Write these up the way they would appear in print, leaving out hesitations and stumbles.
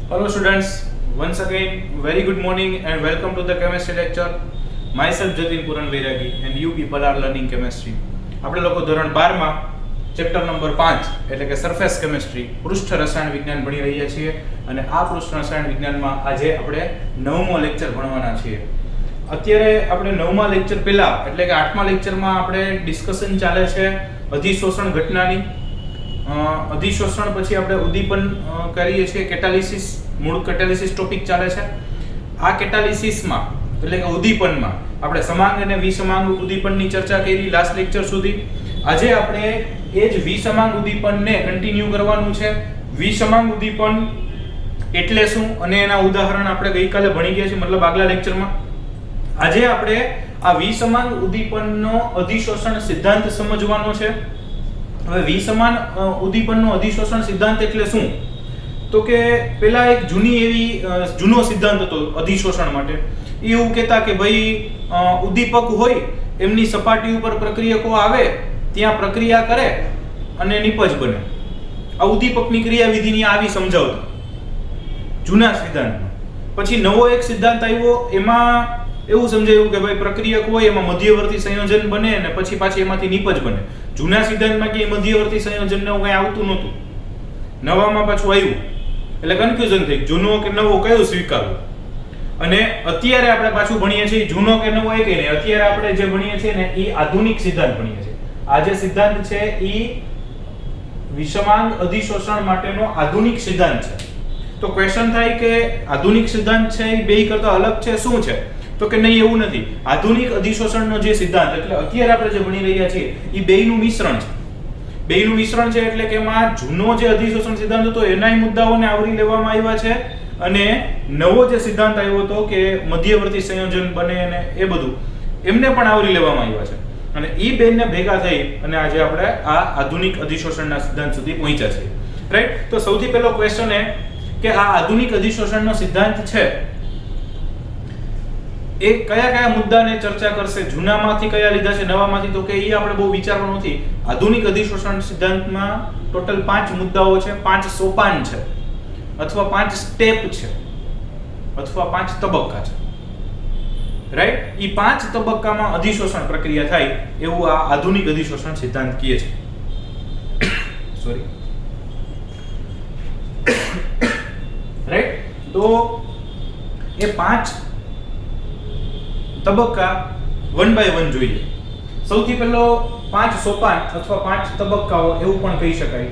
Hello students, once again very good morning and welcome to the chemistry lecture. Myself Jatin Puran Vairagi and you people are learning chemistry. આપણે લોકો ધોરણ 12 માં chapter number 5 એટલે કે surface chemistry પૃષ્ઠ રસાયણ વિજ્ઞાન ભણી રહ્યા છીએ અને આ પૃષ્ઠ રસાયણ વિજ્ઞાનમાં આજે આપણે 9મો લેક્ચર ભણવાના છીએ. અત્યારે આપણે 9મા લેક્ચર પહેલા એટલે કે 8મા લેક્ચરમાં આપણે ડિસ્કશન ચાલે છે અધિશોષણ ઘટનાની. અધિશોષણ પછી આપણે ઉદ્દીપન કરીએ છીએ, કેટાલિસિસ, મૂળ કેટાલિસિસ ટોપિક ચાલે છે. આ કેટાલિસિસમાં એટલે કે ઉદ્દીપનમાં આપણે સમાંગ અને વિસમાંગ ઉદ્દીપનની ચર્ચા કરી લાસ્ટ લેક્ચર સુધી. આજે આપણે એ જ વિસમાંગ ઉદ્દીપનને કન્ટિન્યુ કરવાનું છે. વિસમાંગ ઉદ્દીપન એટલે શું અને એના ઉદાહરણ આપણે ગઈકાલે ભણી ગયા છે, મતલબ આગલા લેક્ચરમાં. આજે આપણે આ વિસમાંગ ઉદ્દીપનનો અધિશોષણ સિદ્ધાંત સમજવાનો છે. હવે વિસમાન ઉદ્દીપનનો અધિશોષણ સિદ્ધાંત એટલે શું? તો કે પેલા એક જૂનો સિદ્ધાંત હતો અધિશોષણ માટે. એવું કહેતા કે ભાઈ ઉદ્દીપક હોય એમની સપાટી ઉપર પ્રક્રિયકો આવે, ત્યાં પ્રક્રિયા કરે અને નિપજ બને. આ ઉદ્દીપકની ક્રિયાવિધિની આવી સમજાવતો જૂના સિદ્ધાંતમાં. પછી નવો એક સિદ્ધાંત આવ્યો, એમાં એવું સમજાયું કે ભાઈ પ્રક્રિયક હોય એમાં મધ્યવર્તી સંયોજન બને અને પછી પાછી એમાંથી નિપજ બને. જૂના સિદ્ધાંતમાં કે મધ્યવર્તી સંયોજનને એવું કંઈ આવતું નહોતું, નવામાં પાછું આવ્યું એટલે કન્ફ્યુઝન થઈ જૂનો કે નવો કયો સ્વીકારવું. અને અત્યારે આપણે પાછું ભણીએ છીએ જૂનો કે નવો એ કે નહીં, અત્યારે આપણે જે ભણીએ છીએ ને એ આધુનિક સિદ્ધાંત ભણીએ છીએ. આ જે સિદ્ધાંત છે એ વિષમાંગ અધિશોષણ માટેનો આધુનિક સિદ્ધાંત છે. તો ક્વેશ્ચન થાય કે આધુનિક સિદ્ધાંત છે એ બે કરતા અલગ છે, શું છે? તો કે નહીં, એવું નથી. આધુનિક અધિશોષણનો જે સિદ્ધાંત એટલે અત્યારે આપણે જે ભણી રહ્યા છીએ એ બેયનું મિશ્રણ છે. બેયનું મિશ્રણ છે એટલે કે એમાં જૂનો જે અધિશોષણ સિદ્ધાંત હતો એનાય મુદ્દાઓને આવરી લેવામાં આવ્યા છે અને નવો જે સિદ્ધાંત આવ્યો હતો કે મધ્યવર્તી સંયોજન બને અને એ બધું એમને પણ આવરી લેવામાં આવ્યા છે. અને એ બેને ભેગા થઈ અને આજે આપણે આ આધુનિક અધિશોષણના સિદ્ધાંત સુધી પહોંચ્યા છીએ. રાઈટ? તો સૌથી પહેલો ક્વેશ્ચન એ કે આ આધુનિક અધિશોષણનો સિદ્ધાંત છે એ કયા કયા મુદ્દાને ચર્ચા કરશે, જૂનામાંથી કયા લીધા છે, નવામાંથી? તો કે એ આપણે બહુ વિચારવાનું નથી. આધુનિક અધિશોષણ સિદ્ધાંતમાં ટોટલ 5 મુદ્દાઓ છે, 5 સોપાન છે અથવા 5 સ્ટેપ છે અથવા 5 તબક્કા છે. રાઈટ? એ 5 તબક્કામાં અધિશોષણ પ્રક્રિયા થાય એવું આ આધુનિક અધિશોષણ સિદ્ધાંત કહે છે. સોરી. રાઈટ? તો એ 5 તબક્કા વન બાય વન જોઈએ. સૌથી પહેલો 5 સોપાન અથવા 5 તબક્કાઓ એવું પણ કહી શકાય.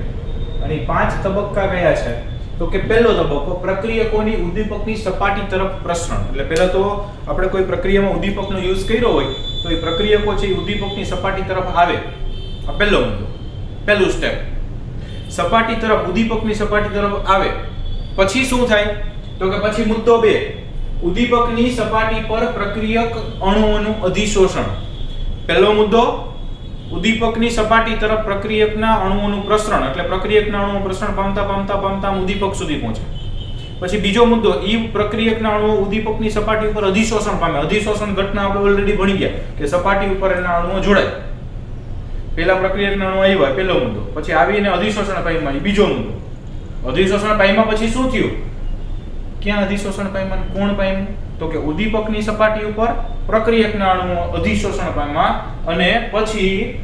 અને 5 તબક્કા કયા છે? તો કે પહેલો તબક્કો પ્રક્રિયકોની ઉદ્દીપકની સપાટી તરફ પ્રસરણ. એટલે પહેલા તો આપણે કોઈ પ્રક્રિયામાં ઉદ્દીપકનો યુઝ કર્યો હોય તો એ પ્રક્રિયકો છે એ ઉદ્દીપકની સપાટી તરફ આવે. આ પહેલો મુદ્દો, પહેલું સ્ટેપ. સપાટી તરફ, ઉદ્દીપકની સપાટી તરફ આવે પછી શું થાય? તો કે પછી મુદ્દો 2, ઉદ્દીપકની સપાટી પર પ્રક્રિયક અણુઓનું અધિશોષણ. પહેલો મુદ્દો ઉદ્દીપકની સપાટી તરફ પ્રક્રિયકના અણુઓનું પ્રસરણ, એટલે પ્રક્રિયકના અણુઓ પ્રસરણ પામતા પામતા પામતા ઉદ્દીપક સુધી પહોંચે. પછી બીજો મુદ્દો, ઈ પ્રક્રિયકના અણુઓ ઉદ્દીપકની સપાટી ઉપર અધિશોષણ પામે. અધિશોષણ ઘટના આપણે ઓલરેડી ભણી ગયા કે સપાટી ઉપર એના અણુઓ જોડાય. પહેલા પ્રક્રિયકના અણુઓ આવ્યા, પહેલો મુદ્દો. પછી આવીને અધિશોષણ પામ્યા, બીજો મુદ્દો. અધિશોષણ પામ્યા પછી શું થયું? ક્યાં અધિશોષણ પામ્યા, કોણ પામ્યું? તો કે ઉદ્દીપકની સપાટી ઉપર પ્રક્રિયકના અણુઓ અધિશોષણ પામ્યા અને પછી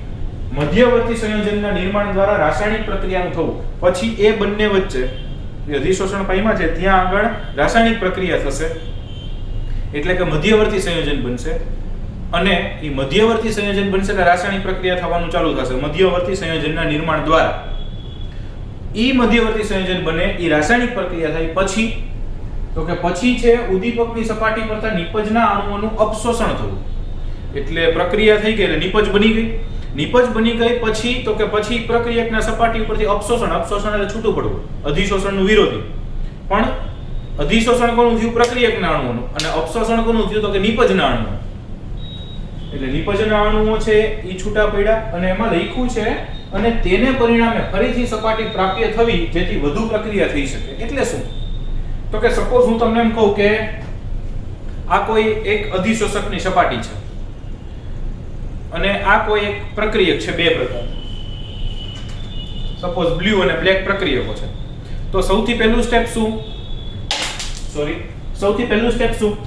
મધ્યવર્તી સંયોજનના નિર્માણ દ્વારા રાસાયણિક પ્રક્રિયાનું થવું. પછી એ બંને વચ્ચે જે અધિશોષણ પામ્યા છે ત્યાં આગળ રાસાયણિક પ્રક્રિયા થશે એટલે કે મધ્યવર્તી સંયોજન બનશે. અને એ મધ્યવર્તી સંયોજન બનશે એટલે રાસાયણિક પ્રક્રિયા થવાનું ચાલુ થશે મધ્યવર્તી સંયોજનના નિર્માણ દ્વારા. એ મધ્યવર્તી સંયોજન બને, એ રાસાયણિક પ્રક્રિયા થાય પછી તો કે પછી છે ઉદ્દીપકની સપાટી પરથી નિપજના અણુઓનું અપશોષણ થવું. એટલે પ્રક્રિયા થઈ ગઈ એટલે નિપજ બની ગઈ. નિપજ બની ગઈ પછી તો કે પછી પ્રક્રિયકના સપાટી ઉપરથી અપશોષણ. અપશોષણ એટલે છૂટું પડવું, અધિશોષણનું વિરોધી. પણ અધિશોષણ કોનું થયું? પ્રક્રિયકના અણુઓનું. અને અપશોષણ કોનું થયું? તો કે નિપજના અણુઓ. એટલે નિપજના અણુઓ છે એ છૂટા પડ્યા અને એમાં લખ્યું છે અને તેને પરિણામે ફરીથી સપાટી પ્રાપ્ય થવી જેથી વધુ પ્રક્રિયા થઈ શકે. એટલે શું? તો કે સપોઝ હું તમને એમ કહું કે આ કોઈ એક અધિશોષકની સપાટી છે અને આ કોઈ એક પ્રક્રિયક છે, બે પ્રકાર. સપોઝ બ્લુ અને બ્લેક પ્રક્રિયકો છે. તો સૌથી પહેલું સ્ટેપ શું? સૌથી પહેલું સ્ટેપ શું?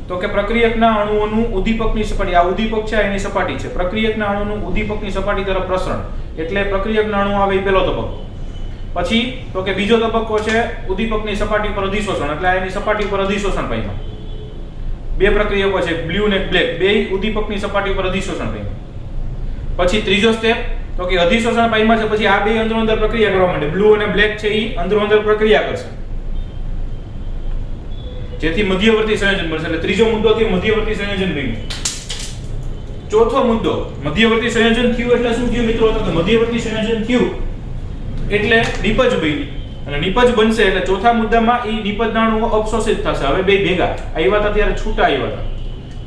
તો કે પ્રક્રિયકના અણુઓનું ઉદ્દીપકની સપાટી, આ ઉદ્દીપક છે એની સપાટી છે, પ્રક્રિયકના અણુનું ઉદ્દીપકની સપાટી તરફ પ્રસરણ, એટલે પ્રક્રિયકના અણુ આવે એ પહેલો તબક્કો. પછી તો કે બીજો તબક્કો છે ઉદ્દીપકની સપાટી પર અધિશોષણ, એટલે એની સપાટી પર અધિશોષણ પામ્યા. બે પ્રક્રિયકો છે બ્લુ અને બ્લેક, બે ઉદ્દીપકની સપાટી પર અધિશોષણ પામ્યા. પછી ત્રીજો સ્ટેપ તો કે અધિશોષણ પામ્યા છે, પછી આ બે અંદરો અંદર પ્રક્રિયા કરવા માંડે, બ્લુ અને બ્લેક છે એ અંદરો અંદર પ્રક્રિયા કરશે જેથી મધ્યવર્તી સંયોજન બનશે. એટલે ત્રીજો મુદ્દો થી મધ્યવર્તી સંયોજન બન્યું. ચોથો મુદ્દો મધ્યવર્તી સંયોજન થયું એટલે શું થયું મિત્રો? તો મધ્યવર્તી સંયોજન થયું એટલે નિપજ બની, અને નિપજ બનશે એટલે ચોથા મુદ્દામાં ઈ નિપજના અણુઓ અપશોષિત થશે. હવે બે ભેગા આવ્યા હતા ત્યારે છૂટા આવ્યા હતા,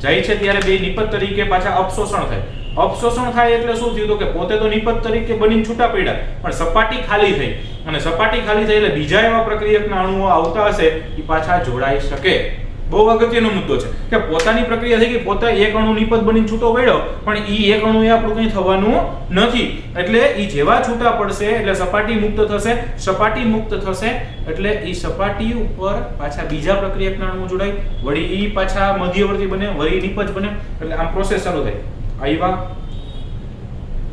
જાય છે ત્યારે બે નિપજ તરીકે પાછા અપશોષણ થાય. અપશોષણ થાય એટલે શું થયું? તો કે પોતે તો નિપજ તરીકે બનીને છૂટા પડ્યા, પણ સપાટી ખાલી થઈ, અને સપાટી ખાલી થઈ એટલે બીજા એવા પ્રક્રિયકના અણુઓ આવતા હશે એ પાછા જોડાઈ શકે. બહુ અગત્યનો મુદ્દો છે કે પોતાની પ્રક્રિયા થઈ ગઈ, પોતે એક અણુ નિપજ બનીને છૂટો પડ્યો, પણ ઈ એક અણુ એ આપણું કંઈ થવાનું નથી. એટલે ઈ જેવા છૂટા પડશે એટલે સપાટી મુક્ત થશે, સપાટી મુક્ત થશે એટલે ઈ સપાટી ઉપર પાછા બીજા પ્રક્રિયકના અણુ જોડાય, વળી ઈ પાછા મધ્યવર્તી બને, વળી નિપજ બને, એટલે આમ પ્રોસેસ ચાલુ થાય. આવ્યા,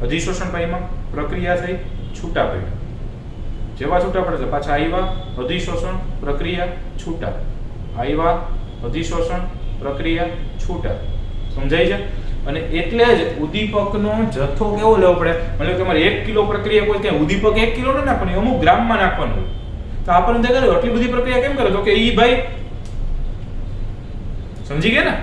અધિશોષણ પામ્યા, પ્રક્રિયા થઈ, છૂટા પડ્યા, જેવા છૂટા પડે પાછા આવ્યા, અધિશોષણ, પ્રક્રિયા, છૂટા, આવ્યા, અધિશોષણ, પ્રક્રિયા, છૂટા. સમજાય છે? અને એટલે જ ઉદ્દીપકનો જથ્થો કેવો લેવો પડે? એટલે કે તમારે 1 કિલો પ્રક્રિયા કોઈ કે ઉદ્દીપક 1 કિલો ન નાખવાનું, અમુક ગ્રામમાં નાખવાનું હોય. તો આપણને તે આટલી બધી પ્રક્રિયા કેમ કરે? તો કે ઈ ભાઈ સમજી ગયા ને?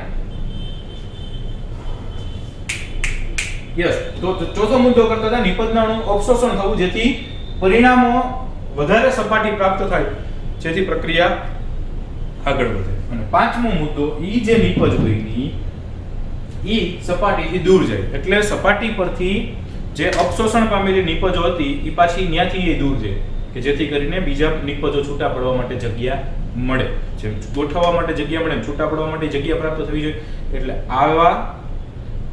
યસ. તો ચોથો મુદ્દો કરતા હતા નિપજના અણુ અપશોષણ થવું, જેથી પરિણામો વધારે સપાટી પ્રાપ્ત થાય, જેથી પ્રક્રિયા આગળ વધે. અને પાંચમો મુદ્દો, ઈ જે નિપજ બની ઈ સપાટીથી દૂર જાય, એટલે સપાટી પરથી જે અપશોષણ પામેલી નિપજો હતી ઈ પાછી ન્યાથી એ દૂર જાય, કે જેથી કરીને બીજા નિપજો છૂટા પડવા માટે જગ્યા મળે. જેમ ગોઠવવા માટે જગ્યા મળે, છૂટા પડવા માટે જગ્યા પ્રાપ્ત થવી જોઈએ. એટલે આવા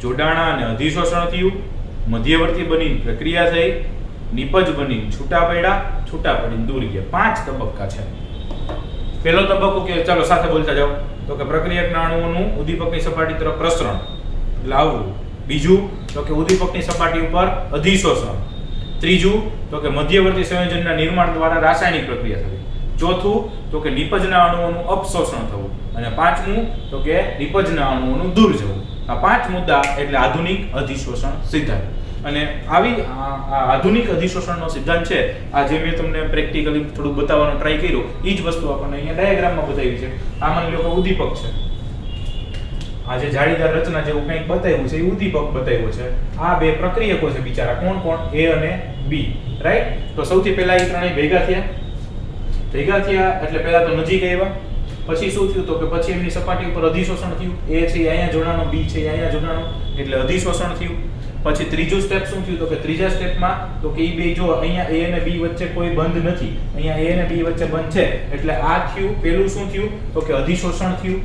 જોડાણા અને અધિશોષણ થયું, મધ્યવર્તી બની પ્રક્રિયા થઈ, નિપજ બની છૂટા પડ્યા, છૂટા પડીને દૂર ગયા. 5 તબક્કા છે. પહેલો તબક્કો કે ચાલો સાથે બોલતા જાઓ, તો કે પ્રક્રિયકના અણુઓનું ઉદ્દીપકની સપાટી તરફ પ્રસરણ, એટલે આવવું. બીજું તો કે ઉદ્દીપકની સપાટી ઉપર અધિશોષણ. ત્રીજું તો કે મધ્યવર્તી સંયોજનના નિર્માણ દ્વારા રાસાયણિક પ્રક્રિયા થવી. ચોથું તો કે નિપજના અણુઓનું અપશોષણ થવું, અને પાંચમું તો કે નિપજના અણુઓનું દૂર જવું. આ 5 મુદ્દા એટલે આધુનિક અધિશોષણ સિદ્ધાંત. અને આવી આધુનિક અધિશોષણનો સિદ્ધાંત છે, આ જે મેં તમને પ્રેક્ટિકલી થોડું બતાવવાનો ટ્રાય કર્યો, એ જ વસ્તુ આપણને અહીંયા ડાયાગ્રામમાં બતાવી છે. આ માની લો કે ઉદ્દીપક છે, આ જે જાળીદાર રચના જેવું કંઈક બતાવ્યું છે એ ઉદ્દીપક બતાવ્યું છે. આ બે પ્રક્રિયકો છે બિચારા, કોણ કોણ? A અને B, રાઈટ? તો સૌથી પહેલા એ ત્રણેય ભેગા થયા એટલે પહેલા તો નજીક આવ્યા. પછી શું થયું? તો કે પછી એમની સપાટી ઉપર અધિશોષણ થયું. A છે અહીંયા જોડાણો, B છે અહીંયા જોડાણો, એટલે અધિશોષણ થયું. પછી ત્રીજું સ્ટેપ શું થયું? તો કે ત્રીજા સ્ટેપમાં તો કે ઈ બે જો અહીંયા A અને B વચ્ચે કોઈ બંધ નથી, અહીંયા A અને B વચ્ચે બંધ છે, એટલે આ થયું. પેલું શું થયું? તો કે અધિશોષણ થયું,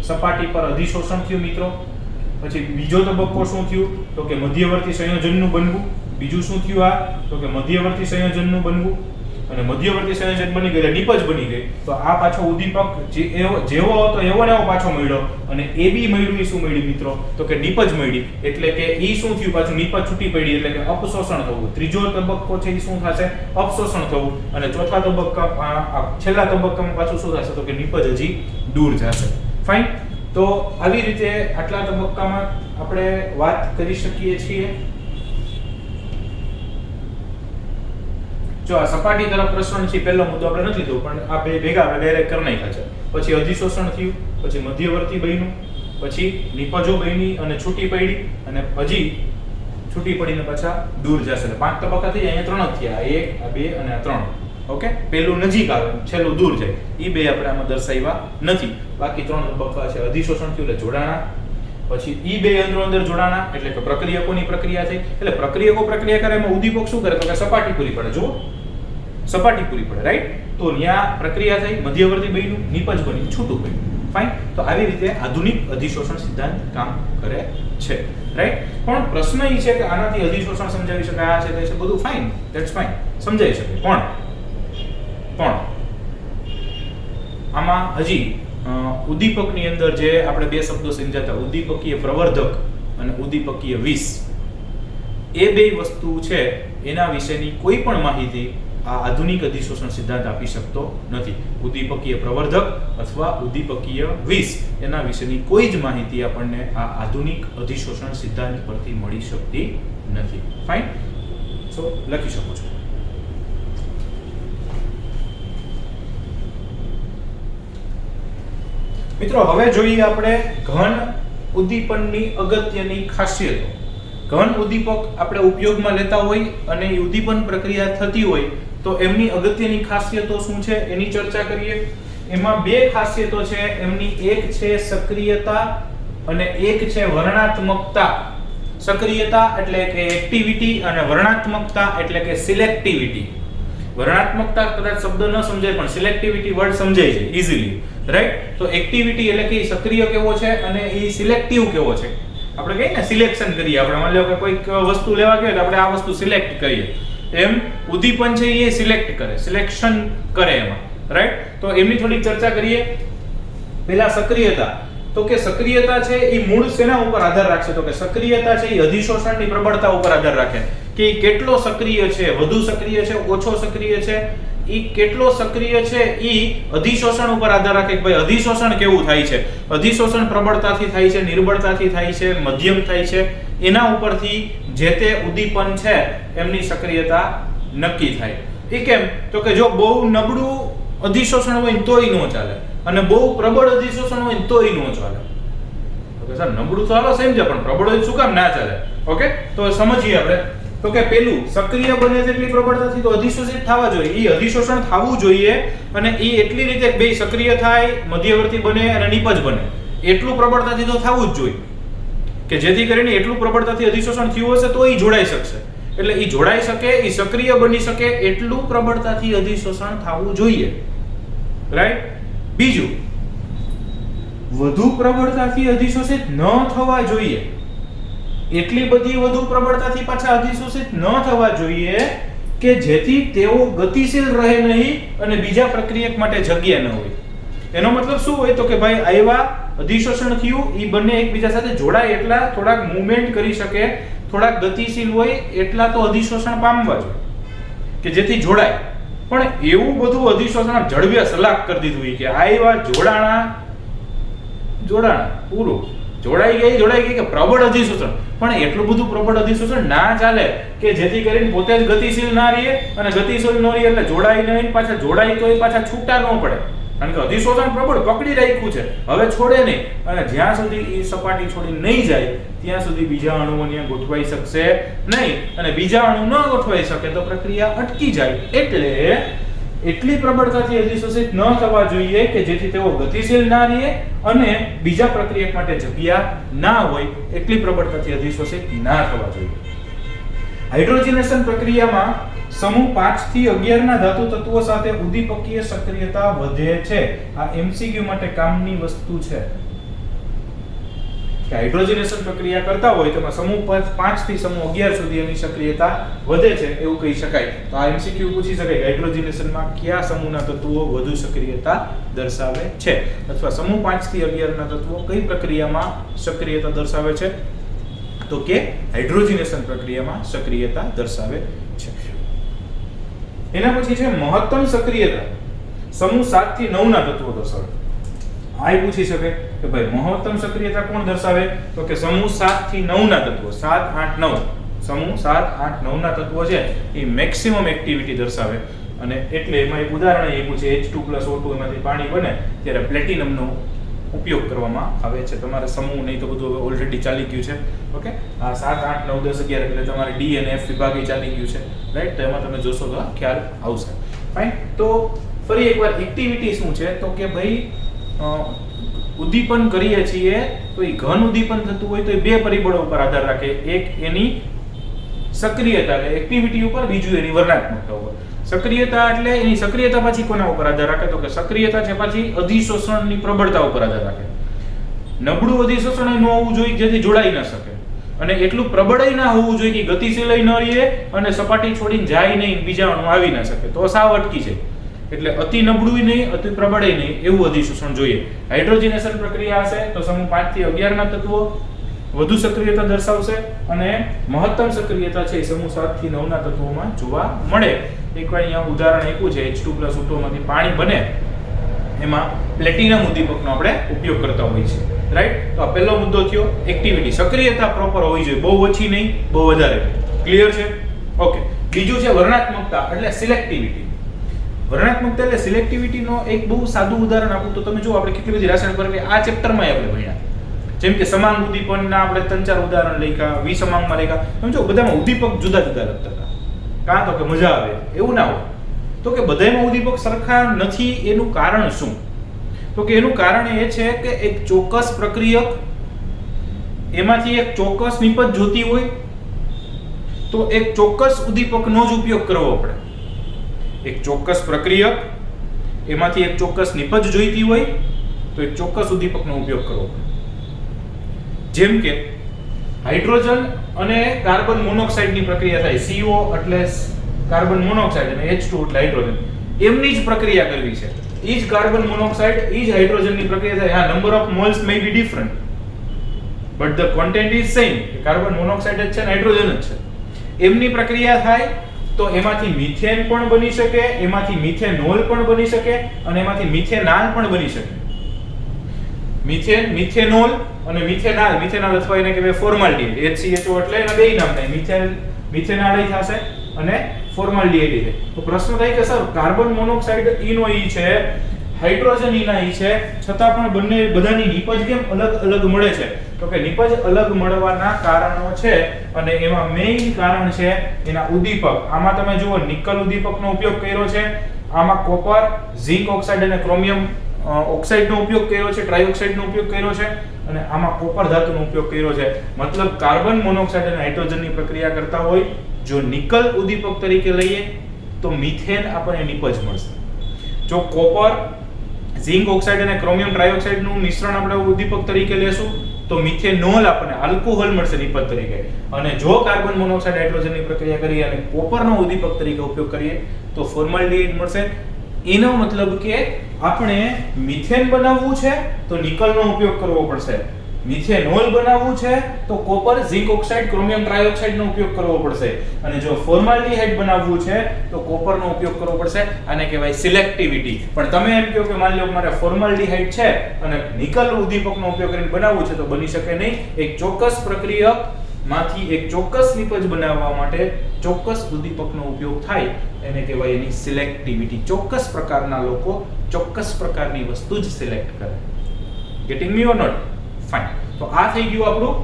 સપાટી પર અધિશોષણ થયું મિત્રો. પછી બીજો તબક્કો શું થયું? તો કે મધ્યવર્તી સંયોજનનું બનવું. બીજું શું થયું? આ તો કે મધ્યવર્તી સંયોજનનું બનવું, અને મધ્યવર્તી સંયોજન બની ગઈ એટલે નિપજ બની ગઈ. તો આ પાછો ઉદ્દીપક જેવો હતો એવો ને એવો પાછો મળ્યો, અને AB મળ્યું. એ શું મળ્યું મિત્રો? તો કે નિપજ મળી. એટલે કે ઈ શું થયું? પાછું નિપજ છૂટી પડી, એટલે કે અપશોષણ થવું. ત્રીજો તબક્કો છે એ શું થશે? અપશોષણ થવું. અને ચોથા તબક્કા છેલ્લા તબક્કામાં પાછું શું થશે? તો કે નિપજ હજી દૂર જશે. ફાઇન. તો આવી રીતે આટલા તબક્કામાં આપણે વાત કરી શકીએ છીએ. જો આ સપાટી તરફ પ્રસરણ છે પહેલો મુદ્દો આપણે નથી લીધો, પણ આ બે ભેગા આપણે ડાયરેક્ટ કરી નાખ્યા છે. પછી અધિશોષણ થયું, પછી મધ્યવર્તી બન્યું, પછી નિપજો બની અને છૂટી પડી, અને હજી છૂટી પડીને પાછા દૂર જશે. એટલે 5 તબક્કા થઈ જાય. અહીંયા 3 જ થયા, 1, 2 અને 3. ઓકે, પેલું નજીક આવે, છેલ્લું દૂર જાય. એ બે આપણે આમાં દર્શાવ્યા નથી. બાકી 3 તબક્કા છે. અધિશોષણ થયું એટલે જોડાણા, પછી ઈ બે અંદર જોડાણા, એટલે કે પ્રક્રિયકોની પ્રક્રિયા થઈ. એટલે પ્રક્રિયકો પ્રક્રિયા કરે એમાં ઉદ્દીપક શું કરે? તો કે સપાટી પૂરી પડે. જુઓ, સપાટી પૂરી પડે, રાઈટ? તો ત્યાં પ્રક્રિયા થઈ, મધ્યવર્તી બન્યું, નિપજ બની, છૂટું પડ્યું. ફાઇન. તો આવી રીતે આધુનિક અધિશોષણ સિદ્ધાંત કામ કરે છે, રાઈટ? પણ પ્રશ્ન એ છે કે આનાથી અધિશોષણ સમજાવી શકાય, આ છે તે છે, બધું ફાઇન, ધેટ્સ ફાઇન, સમજાવી શકે. પણ આમાં આમાં હજી ઉદ્દીપકની અંદર જે આપણે બે શબ્દો સમજાતા, ઉદ્દીપકીય પ્રવર્ધક અને ઉદ્દીપકીય વિષ, એ બે વસ્તુ છે એના વિશેની કોઈ પણ માહિતી આ આધુનિક અધિશોષણ સિદ્ધાંત આપી શકતો નથી. ઉદ્દીપકીય પ્રવર્ધક અથવા ઉદ્દીપકીય વિષ એના વિશેની કોઈ જ માહિતી આપણને આ આધુનિક અધિશોષણ સિદ્ધાંત પરથી મળી શકતી નથી. ફાઇન, સો લખી શકો છો. મિત્રો હવે જોઈએ આપણે ઘન ઉદ્દીપનની અગત્યની ખાસિયતો. ઘન ઉદ્દીપક આપણે ઉપયોગમાં લેતા હોય અને એ ઉદ્દીપન પ્રક્રિયા થતી હોય તો એમની અગત્યની ખાસિયતો શું છે એની ચર્ચા કરીએ. એમાં બે ખાસિયતો છે એમની, એક છે સક્રિયતા અને એક છે વર્ણનાત્મકતા. સક્રિયતા એટલે કે એક્ટિવિટી અને વર્ણનાત્મકતા એટલે કે સિલેક્ટિવિટી. વર્ણનાત્મકતા કદાચ શબ્દ ન સમજાય પણ સિલેક્ટિવિટી વર્ડ સમજાય છે ઈઝીલી, રાઈટ? તો એક્ટિવિટી એટલે કે સક્રિય કેવો છે અને એ સિલેક્ટિવ કેવો છે. આપણે કહીએ ને સિલેક્શન કરીએ, આપણે માની લો કે કોઈક વસ્તુ લેવા ગયો તો આપણે આ વસ્તુ સિલેક્ટ કરીએ, એમ ઉદ્દીપન છે એ સિલેક્ટ કરે, સિલેક્શન કરે એમાં, રાઈટ? તો એમની થોડી ચર્ચા કરીએ. પહેલા સક્રિયતા. તો કે સક્રિયતા છે એ મૂળ શેના ઉપર આધાર રાખશે? તો કે સક્રિયતા છે એ અધિશોષણની પ્રબળતા ઉપર આધાર રાખે કે એ કેટલો સક્રિય છે, વધુ સક્રિય છે, ઓછો સક્રિય છે. એ કેટલો સક્રિય છે એ અધિશોષણ ઉપર આધાર રાખે કે ભાઈ અધિશોષણ કેવું થાય છે. અધિશોષણ પ્રબળતાથી થાય છે, નિર્બળતાથી થાય છે, મધ્યમ થાય છે. એના ઉપરથી જે તે ઉદ્દીપન છે એમની સક્રિયતા નક્કી થાય. એ કેમ? તો કે જો બહુ નબળું અધિશોષણ હોય ને તોય ન ચાલે અને બહુ પ્રબળ અધિશોષણ હોય ને તોય ન ચાલે. ઓકે સર, નબળું તો હાલો સમજ્યા પણ પ્રબળ હોય શું કામ ના ચાલે? ઓકે, તો સમજીએ આપણે. તો કે પેલું સક્રિય બને તેટલી પ્રબળતાથી તો અધિશોષિત થવા જોઈએ. એ અધિશોષણ થવું જોઈએ અને એ એટલી રીતે બે સક્રિય થાય, મધ્યવર્તી બને અને નિપજ બને, એટલું પ્રબળતાથી તો થવું જ જોઈએ કે જેથી કરીને એટલું પ્રબળતાથી અધિશોષણ થયું હશે તો એ જોડાઈ શકશે. એટલે એ જોડાઈ શકે, એ સક્રિય બની શકે એટલું પ્રબળતાથી અધિશોષણ થવું જોઈએ, રાઈટ? બીજું, વધુ પ્રબળતાથી અધિશોષિત ન થવા જોઈએ. એટલી બધી વધુ પ્રબળતાથી પાછા અધિશોષિત ન થવા જોઈએ કે જેથી તેઓ ગતિશીલ રહે નહીં અને બીજા પ્રક્રિયક માટે જગ્યા ન હોય. એનો મતલબ શું હોય? તો કે ભાઈ આવ્યા, અધિશોષણ થયું, એ બંને એકબીજા સાથે જોડાય એટલા થોડાક મૂવમેન્ટ કરી શકે, થોડાક ગતિશીલ હોય એટલા તો અધિશોષણ પામવા જોઈએ કે જેથી જોડાય. પણ એવું બધું અધિશોષણ જળવ્યા સલાક કરી દીધું કે આવ્યા, જોડાણા પૂરું, જોડાઈ ગઈ કે પ્રબળ અધિશોષણ. પણ એટલું બધું પ્રબળ અધિશોષણ ના ચાલે કે જેથી કરીને પોતે જ ગતિશીલ ના રહે અને ગતિશીલ ન રહે એટલે જોડાઈ નહીં, પાછા જોડાઈ તોય પાછા છૂટા ન પડે. કારણ કે અધિશોષણ પ્રબળ પકડી રાખ્યું છે, હવે છોડે નહીં અને જ્યાં સુધી એ સપાટી છોડી નહીં જાય ત્યાં સુધી બીજા અણુઓને ગોઠવાઈ શકશે નહીં અને બીજા અણુ ન ગોઠવાઈ શકે તો પ્રક્રિયા અટકી જાય. એટલે એટલી પ્રબળતાથી અધિશોષિત ન થવા જોઈએ કે જેથી તેઓ ગતિશીલ ના રહે અને બીજા પ્રક્રિયક માટે જગ્યા ના હોય, એટલી પ્રબળતાથી અધિશોષિત ના થવા જોઈએ. હાઇડ્રોજનેશન પ્રક્રિયામાં સમૂહ 5 થી 11 ના ધાતુ તત્વો સાથે ઉદ્દીપકીય સક્રિયતા વધે છે. આ એમસીક્યુ માટે કામની વસ્તુ છે કે હાઇડ્રોજનેશન પ્રક્રિયા કરતા હોય તો સમૂહ 5 થી સમૂહ 11 સુધી એની સક્રિયતા વધે છે એવું કહી શકાય. તો આ એમસીક્યુ પૂછી શકાય હાઇડ્રોજનેશનમાં કયા સમૂહના તત્વો વધુ સક્રિયતા દર્શાવે છે અથવા સમૂહ 5 થી 11 ના તત્વો કઈ પ્રક્રિયામાં સક્રિયતા દર્શાવે છે? તો કે હાઇડ્રોજનેશન પ્રક્રિયામાં સક્રિયતા દર્શાવે છે. એના પછી છે મહત્તમ સક્રિયતા. સમૂહ 7 થી 9 ના તત્વો દર્શાવે. આ પૂછી શકે કે ભાઈ મહત્તમ સક્રિયતા કોણ દર્શાવે? તો કે સમૂહ 7 થી 9 ના તત્વો, 7 8 9, સમૂહ 7 8 9 ના તત્વો છે એ મેક્સિમમ એક્ટિવિટી દર્શાવે. અને એટલે એમાં એક ઉદાહરણ એ પૂછે H2+O2 એમાંથી પાણી બને ત્યારે પ્લેટિનમનો ઉપયોગ કરવામાં આવે છે. તમારે સમૂહ નહીં તો બધું હવે ઓલરેડી ચાલી ગયું છે. ઓકે, આ 7 8 9 10 11 એટલે તમારે D અને F વિભાગે ચાલી ગયું છે, રાઈટ? તો એમાં તમે જોશો તો ખ્યાલ આવશે. ફાઇન. તો ફરી એકવાર એક્ટિવિટી શું છે? તો કે ભાઈ ઉદ્દીપન કરીએ છીએ તો એ ઘન ઉદ્દીપન થતું હોય તો એ બે પરિબળો ઉપર આધાર રાખે. એક એની સક્રિયતા એટલે એક્ટિવિટી ઉપર, બીજું એની વર્ણનાત્મકતા ઉપર. સક્રિયતા એટલે એની સક્રિયતા પછી કોના ઉપર આધાર રાખે? તો કે સક્રિયતા છે પછી અધિશોષણની પ્રબળતા ઉપર આધાર રાખે. નબળું અધિશોષણ ન હોવું જોઈએ જેથી જોડાઈ ન શકે અને એટલું પ્રબળય ના હોવું જોઈએ કે ગતિશીલ ન રહે અને સપાટી છોડીને જાય નહીં, બીજા અણુ આવી ન શકે તો સાવ અટકી જાય. એટલે અતિ નબળું નહીં, અતિ પ્રબળ નહીં, એવું અધિશોષણ જોઈએ. હાઇડ્રોજનેશન પ્રક્રિયા હશે તો સમૂહ 5 થી 11 ના તત્વો વધુ સક્રિયતા દર્શાવશે અને મહત્તમ સક્રિયતા છે એ સમૂહ 7 થી 9 ના તત્વોમાં જોવા મળે. એકવાર અહીંયા ઉદાહરણ આપ્યું છે H2+ O2 માંથી પાણી બને, એમાં પ્લેટિનમ ઉદ્દીપકનો આપણે ઉપયોગ કરતા હોઈએ છીએ, રાઈટ? તો આ પહેલો મુદ્દો થયો. એક્ટિવિટી, સક્રિયતા પ્રોપર હોવી જોઈએ, બહુ ઓછી નહીં, બહુ વધારે. ક્લિયર છે? ઓકે. બીજું છે વર્ણનાત્મકતા એટલે સિલેક્ટિવિટી. વર્ણનાત્મકતા એટલે સિલેક્ટિવિટીનો એક બહુ સાદું ઉદાહરણ આપું તો તમે જુઓ, આપણે કેટલી બધી રાસાયણિક પ્રક્રિયા આ ચેપ્ટરમાં આપણે ભણ્યા. જેમ કે સમાંગ ઉદ્દીપનના આપણે 3-4 ઉદાહરણ લખ્યા, વિસમાંગમાં લખ્યા. તમે જો બધામાં ઉદ્દીપક જુદા જુદા લખતા હતા. કાં તો કે મજા આવે એવું ના હોય, તો કે બધામાં ઉદ્દીપક સરખા નથી. એનું કારણ શું? તો કે એનું કારણ એ છે કે એક ચોક્કસ પ્રક્રિયક એમાંથી એક ચોક્કસ નિપજ જોતી હોય તો એક ચોક્કસ ઉદ્દીપકનો જ ઉપયોગ કરવો પડે. એક ચોક્કસ પ્રક્રિયક એમાંથી એક ચોક્કસ નિપજ જોઈતી હોય તો એક ચોક્કસ ઉદ્દીપકનો ઉપયોગ કરવો પડે. જેમ કે હાઇડ્રોજન અને કાર્બન મોનોક્સાઇડની પ્રક્રિયા થાય, CO એટલે કાર્બન મોનોક્સાઇડ અને H2 એટલે હાઇડ્રોજન, એમની જ પ્રક્રિયા કરવી છે. ઈ જ કાર્બન મોનોક્સાઇડ, ઈ જ હાઇડ્રોજનની પ્રક્રિયા થાય. હા, number of moles may be different but the content is same. Carbon monoxide જ છે અને હાઇડ્રોજન જ છે. એમની પ્રક્રિયા થાય તો એમાંથી મિથેન પણ બની શકે, એમાંથી મિથેનોલ પણ બની શકે અને એમાંથી મિથેનાલ પણ બની શકે. મિથેન, મિથેનોલ અને મિથેનાલ. મિથેનાલ અથવા એને કહેવાય ફોર્માલ્ડિહાઇડ. HCHO એટલે એના બે નામ થાય, મિથેન, મિથેનાલ થશે અને ફોર્માલ્ડિહાઇડ છે. તો પ્રશ્ન થાય કે સર કાર્બન મોનોક્સાઇડ ઈનો ઈ છે, હાઇડ્રોજન ઈના ઈ છે, છતાં પણ બંને બધાની નિપજ કેમ અલગ અલગ મળે છે? તો કે નિપજ અલગ મળવાના કારણો છે અને એમાં મેઇન કારણ છે એના ઉદ્દીપક. આમાં તમે જુઓ નિકલ ઉદ્દીપકનો ઉપયોગ કર્યો છે, આમાં કોપર, ઝિંક ઓક્સાઇડ અને ક્રોમિયમ ઓક્સાઇડનો ઉપયોગ કર્યો છે, ટ્રાઇઓક્સાઇડનો ઉપયોગ કર્યો છે અને આમાં કોપર ધાતુનો ઉપયોગ કર્યો છે. મતલબ કાર્બન મોનોક્સાઇડ અને હાઇડ્રોજનની પ્રક્રિયા કરતા હોય, જો નિકલ ઉદ્દીપક તરીકે લઈએ તો મિથેન આપણને નિપજ મળશે. જો કોપર, ઝિંક ઓક્સાઇડ અને ક્રોમિયમ ટ્રાઇઓક્સાઇડનું મિશ્રણ આપણે ઉદ્દીપક તરીકે લેશું તો મિથેનોલ આપણને આલ્કોહોલ મળશે નિપજ તરીકે. અને જો કાર્બન મોનોક્સાઇડ હાઇડ્રોજનની પ્રક્રિયા કરીએ અને કોપરનો ઉદ્દીપક તરીકે ઉપયોગ કરીએ તો ફોર્માલ્ડિહાઇડ મળશે. એનો મતલબ કે આપણે મિથેન બનાવવું છે તો નિકલનો ઉપયોગ કરવો પડશે, મિથેનોલ બનાવવું છે તો કોપર, ઝિંક ઓક્સાઇડ, ક્રોમિયમ ટ્રાઇઓક્સાઇડનો ઉપયોગ કરવો પડશે અને જો ફોર્માલ્ડિહાઇડ બનાવવું છે તો કોપરનો ઉપયોગ કરવો પડશે. આને કહેવાય સિલેક્ટિવિટી. પણ તમે એમ કહો કે માની લો કે મારે ફોર્માલ્ડિહાઇડ છે અને નિકલ ઉદ્દીપકનો ઉપયોગ કરીને બનાવવું છે તો બની શકે નહીં. એક ચોક્કસ પ્રક્રિયક માંથી એક ચોક્કસ નિપજ બનાવવા માટે ચોક્કસ ઉદ્દીપકનો ઉપયોગ થાય એને કહેવાય એની સિલેક્ટિવિટી. ચોક્કસ પ્રકારના લોકો ચોક્કસ પ્રકારની વસ્તુ જ સિલેક્ટ કરે. Getting me or not? Fine. તો આ થઈ ગયું આપણું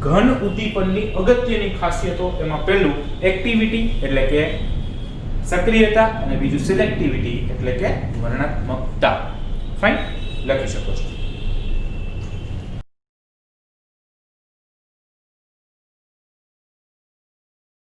ઘન ઉદ્દીપનની અગત્યની ખાસિયતો. એમાં પહેલું એક્ટિવિટી એટલે કે સક્રિયતા અને બીજું સિલેક્ટિવિટી એટલે કે વર્ણનાત્મકતા. ફાઇન, લખી શકો છો.